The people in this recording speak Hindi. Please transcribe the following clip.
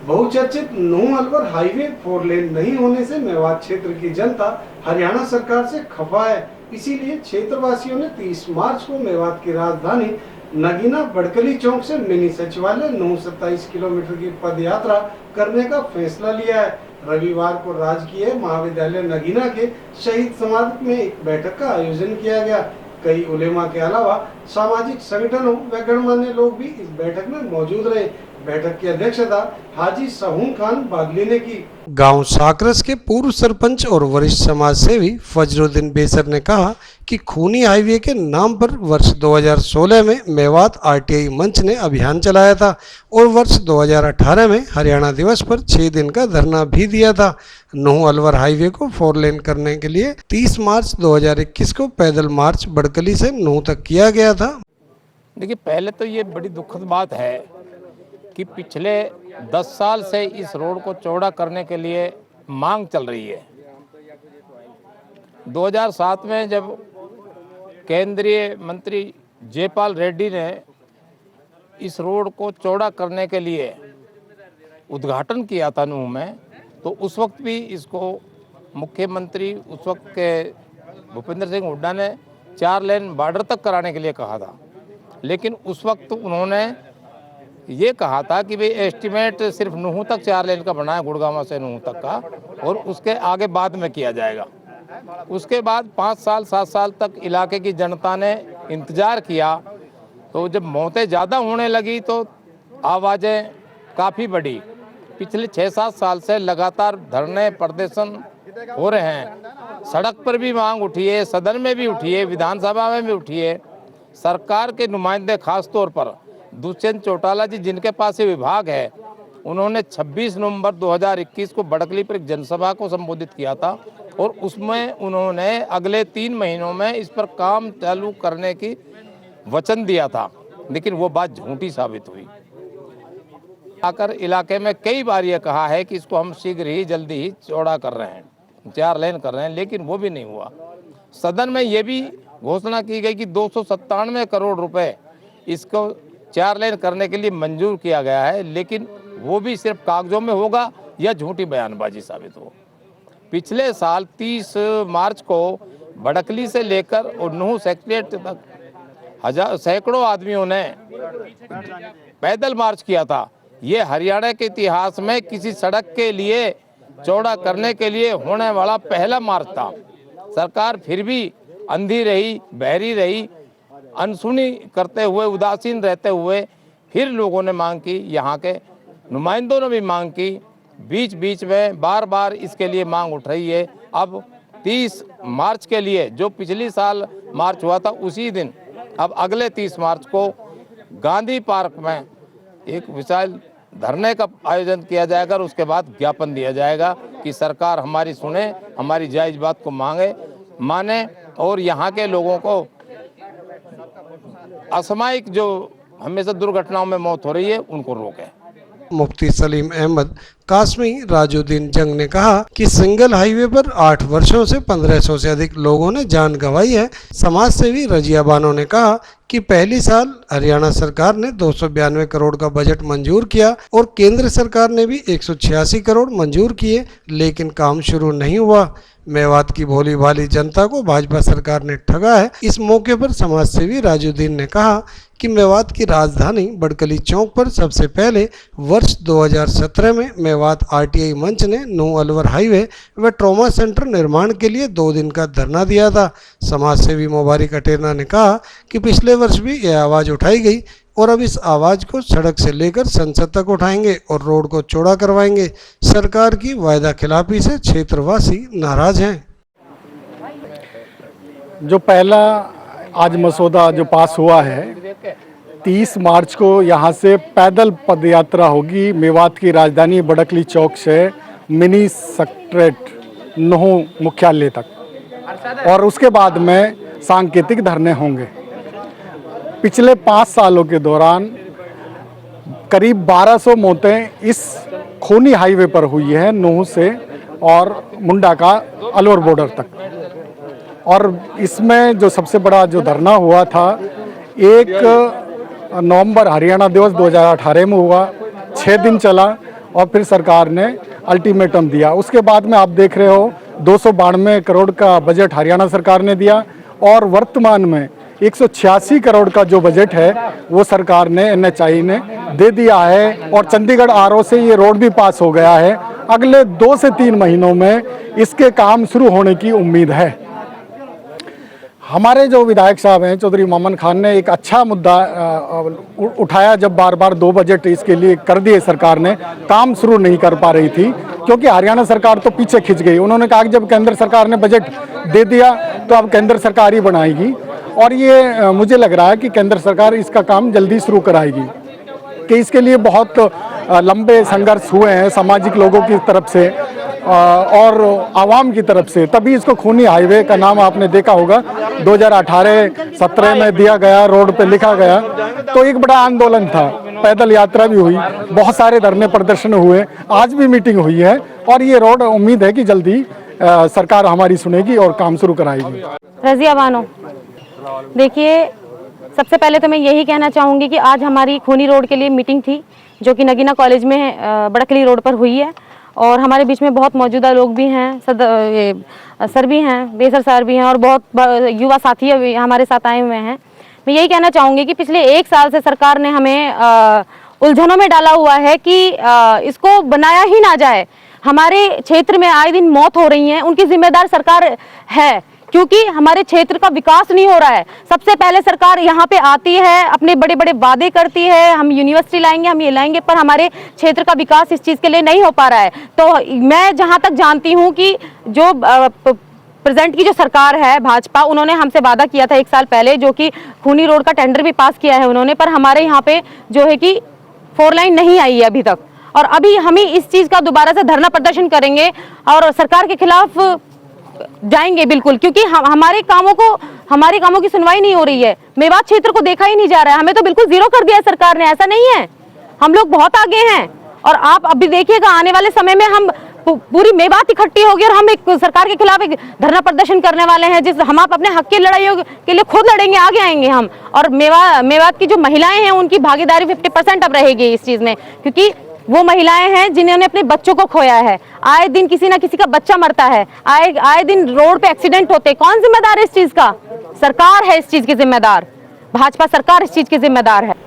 बहुचर्चित नूह अलवर हाईवे 4 लेन नहीं होने से मेवात क्षेत्र की जनता हरियाणा सरकार से खफा है। इसीलिए क्षेत्रवासियों ने 30 मार्च को मेवात की राजधानी नगीना बड़कली चौक से मिनी सचिवालय 27 किलोमीटर की पद यात्रा करने का फैसला लिया है। रविवार को राजकीय महाविद्यालय नगीना के शहीद स्मारक में एक बैठक का आयोजन किया गया। कई उलेमा के अलावा सामाजिक संगठनों व गणमान्य लोग भी इस बैठक में मौजूद रहे। बैठक की अध्यक्षता हाजी सहून खान बादली ने की। गांव साकरस के पूर्व सरपंच और वरिष्ठ समाज सेवी फजरुद्दीन बेसर ने कहा कि खूनी हाईवे के नाम पर वर्ष 2016 में मेवात आरटीआई मंच ने अभियान चलाया था और वर्ष 2018 में हरियाणा दिवस पर 6 दिन का धरना भी दिया था। नूह अलवर हाईवे को 4 लेन करने के लिए 30 मार्च 2021 को पैदल मार्च बड़कली से नूह तक किया गया था। देखिए, पहले तो ये बड़ी दुखद बात है कि पिछले 10 साल से इस रोड को चौड़ा करने के लिए मांग चल रही है। 2007 में जब केंद्रीय मंत्री जयपाल रेड्डी ने इस रोड को चौड़ा करने के लिए उद्घाटन किया था नूह में, तो उस वक्त भी इसको मुख्यमंत्री उस वक्त के भूपेंद्र सिंह हुड्डा ने 4 लेन बॉर्डर तक कराने के लिए कहा था। लेकिन उस वक्त उन्होंने ये कहा था कि भाई एस्टीमेट सिर्फ नूह तक 4 लेन का बना है, गुड़गांव से नूह तक का, और उसके आगे बाद में किया जाएगा। उसके बाद 5 साल 7 साल तक इलाके की जनता ने इंतज़ार किया। तो जब मौतें ज़्यादा होने लगी तो आवाज़ें काफ़ी बढ़ी। पिछले 6-7 साल से लगातार धरने प्रदर्शन हो रहे हैं। सड़क पर भी मांग उठी है, सदन में भी उठी है, विधानसभा में भी उठी है। सरकार के नुमाइंदे खास तौर पर दुष्यंत चौटाला जी, जिनके पास ये विभाग है, उन्होंने 26 नवंबर 2021 को बड़कली पर एक जनसभा को संबोधित किया था और उसमें उन्होंने अगले 3 महीनों में इस पर काम चालू करने की वचन दिया था। लेकिन वो बात झूठी साबित हुई। आकर इलाके में कई बार ये कहा है कि इसको हम शीघ्र ही जल्दी ही चौड़ा कर रहे हैं, 4 लेन कर रहे हैं, लेकिन वो भी नहीं हुआ। सदन में ये भी घोषणा की गई कि 297 करोड़ रुपए इसको 4 लेन करने के लिए मंजूर किया गया है, लेकिन वो भी सिर्फ कागजों में होगा या झूठी बयानबाजी साबित हो। पिछले साल 30 मार्च को बड़कली से लेकर और नूह सेक्रेटरीट तक सैकड़ों आदमियों ने पैदल मार्च किया था। ये हरियाणा के इतिहास में किसी सड़क के लिए चौड़ा करने के लिए होने वाला पहला मार्च था। सरकार फिर भी अंधी रही, बहरी रही, अनसुनी करते हुए, उदासीन रहते हुए फिर लोगों ने मांग की, यहाँ के नुमाइंदों ने भी मांग की। बीच बीच में बार बार इसके लिए मांग उठ रही है। अब 30 मार्च के लिए, जो पिछली साल मार्च हुआ था उसी दिन, अब अगले 30 मार्च को गांधी पार्क में एक विशाल धरने का आयोजन किया जाएगा और उसके बाद ज्ञापन दिया जाएगा कि सरकार हमारी सुने, हमारी जायज़ बात को माने और यहाँ के लोगों को असामयिक जो हमेशा दुर्घटनाओं में मौत हो रही है उनको रोके। मुफ्ती सलीम अहमद कासमी राजुद्दीन जंग ने कहा कि सिंगल हाईवे पर 8 वर्षों से 1500 से अधिक लोगों ने जान गंवाई है। समाज सेवी रजिया बानो ने कहा कि पहली साल हरियाणा सरकार ने 292 करोड़ का बजट मंजूर किया और केंद्र सरकार ने भी 186 करोड़ मंजूर किए, लेकिन काम शुरू नहीं हुआ। मेवात की भोली भाली जनता को भाजपा सरकार ने ठगा है। इस मौके पर समाज सेवी राजुद्दीन ने कहा कि मेवात की राजधानी बड़कली चौक पर सबसे पहले वर्ष 2017 में मेवात आरटीआई मंच ने नूह अलवर हाईवे व ट्रॉमा सेंटर निर्माण के लिए 2 दिन का धरना दिया था। समाज सेवी मुबारिक अटेरना ने कहा कि पिछले वर्ष भी यह आवाज़ उठाई गई और अब इस आवाज़ को सड़क से लेकर संसद तक उठाएंगे और रोड को चौड़ा करवाएंगे। सरकार की वायदा खिलाफी से क्षेत्रवासी नाराज हैं। जो पहला आज मसौदा जो पास हुआ है, 30 मार्च को यहाँ से पैदल पदयात्रा होगी मेवात की राजधानी बड़कली चौक से मिनी सेक्रेटरीट नूह मुख्यालय तक, और उसके बाद में सांकेतिक धरने होंगे। पिछले 5 सालों के दौरान करीब 1200 मौतें इस खूनी हाईवे पर हुई है, नूह से और मुंडा का अलवर बॉर्डर तक। और इसमें जो सबसे बड़ा जो धरना हुआ था, 1 नवंबर हरियाणा दिवस 2018 में हुआ, 6 दिन चला और फिर सरकार ने अल्टीमेटम दिया। उसके बाद में आप देख रहे हो 292 करोड़ का बजट हरियाणा सरकार ने दिया और वर्तमान में 186 करोड़ का जो बजट है वो सरकार ने NHAI ने दे दिया है और चंडीगढ़ RO से ये रोड भी पास हो गया है। अगले 2 से 3 महीनों में इसके काम शुरू होने की उम्मीद है। हमारे जो विधायक साहब हैं चौधरी मोमन खान ने एक अच्छा मुद्दा उठाया, जब बार बार 2 बजट इसके लिए कर दिए सरकार ने, काम शुरू नहीं कर पा रही थी क्योंकि हरियाणा सरकार तो पीछे खिंच गई। उन्होंने कहा कि जब केंद्र सरकार ने बजट दे दिया तो अब केंद्र सरकार ही बनाएगी और ये मुझे लग रहा है कि केंद्र सरकार इसका काम जल्दी शुरू कराएगी कि इसके लिए बहुत लंबे संघर्ष हुए हैं सामाजिक लोगों की तरफ से और आवाम की तरफ से, तभी इसको खूनी हाईवे का नाम आपने देखा होगा 2018-17 में दिया गया, रोड पे लिखा गया। तो एक बड़ा आंदोलन था, पैदल यात्रा भी हुई, बहुत सारे धरने प्रदर्शन हुए, आज भी मीटिंग हुई है और ये रोड उम्मीद है कि जल्दी सरकार हमारी सुनेगी और काम शुरू कराएगी। रजिया बानो, देखिए सबसे पहले तो मैं यही कहना चाहूँगी कि आज हमारी खूनी रोड के लिए मीटिंग थी जो कि नगीना कॉलेज में बड़कली रोड पर हुई है और हमारे बीच में बहुत मौजूदा लोग भी हैं, सर भी हैं, बेसर सर भी हैं और बहुत युवा साथी भी हमारे साथ आए हुए हैं। मैं यही कहना चाहूँगी कि पिछले 1 साल से सरकार ने हमें उलझनों में डाला हुआ है कि इसको बनाया ही ना जाए। हमारे क्षेत्र में आए दिन मौत हो रही है, उनकी जिम्मेदार सरकार है क्योंकि हमारे क्षेत्र का विकास नहीं हो रहा है। सबसे पहले सरकार यहाँ पे आती है, अपने बड़े बड़े वादे करती है, हम यूनिवर्सिटी लाएंगे, हम ये लाएंगे, पर हमारे क्षेत्र का विकास इस चीज़ के लिए नहीं हो पा रहा है। तो मैं जहाँ तक जानती हूँ कि जो प्रेजेंट की जो सरकार है भाजपा, उन्होंने हमसे वादा किया था 1 साल पहले जो कि खूनी रोड का टेंडर भी पास किया है उन्होंने, पर हमारे यहाँ पे जो है कि 4 लाइन नहीं आई है अभी तक। और अभी हम ही इस चीज़ का दोबारा से धरना प्रदर्शन करेंगे और सरकार के खिलाफ जाएंगे बिल्कुल, क्योंकि हमारी कामों की सुनवाई नहीं हो रही है। मेवात क्षेत्र को देखा ही नहीं जा रहा है, हमें तो बिल्कुल जीरो कर दिया है सरकार ने। ऐसा नहीं है, हम लोग बहुत आगे हैं और आप अभी देखिएगा आने वाले समय में हम पूरी मेवात इकट्ठी होगी और हम एक सरकार के खिलाफ एक धरना प्रदर्शन करने वाले हैं, जिस हम आप अपने हक की लड़ाइयों के लिए खुद लड़ेंगे, आगे आएंगे हम। और मेवात की जो महिलाएं हैं उनकी भागीदारी 50% अब रहेगी इस चीज में, क्योंकि वो महिलाएं हैं जिन्होंने अपने बच्चों को खोया है। आए दिन किसी ना किसी का बच्चा मरता है, आए दिन रोड पे एक्सीडेंट होते हैं। कौन जिम्मेदार है इस चीज का? सरकार है इस चीज की जिम्मेदार, भाजपा सरकार इस चीज की जिम्मेदार है।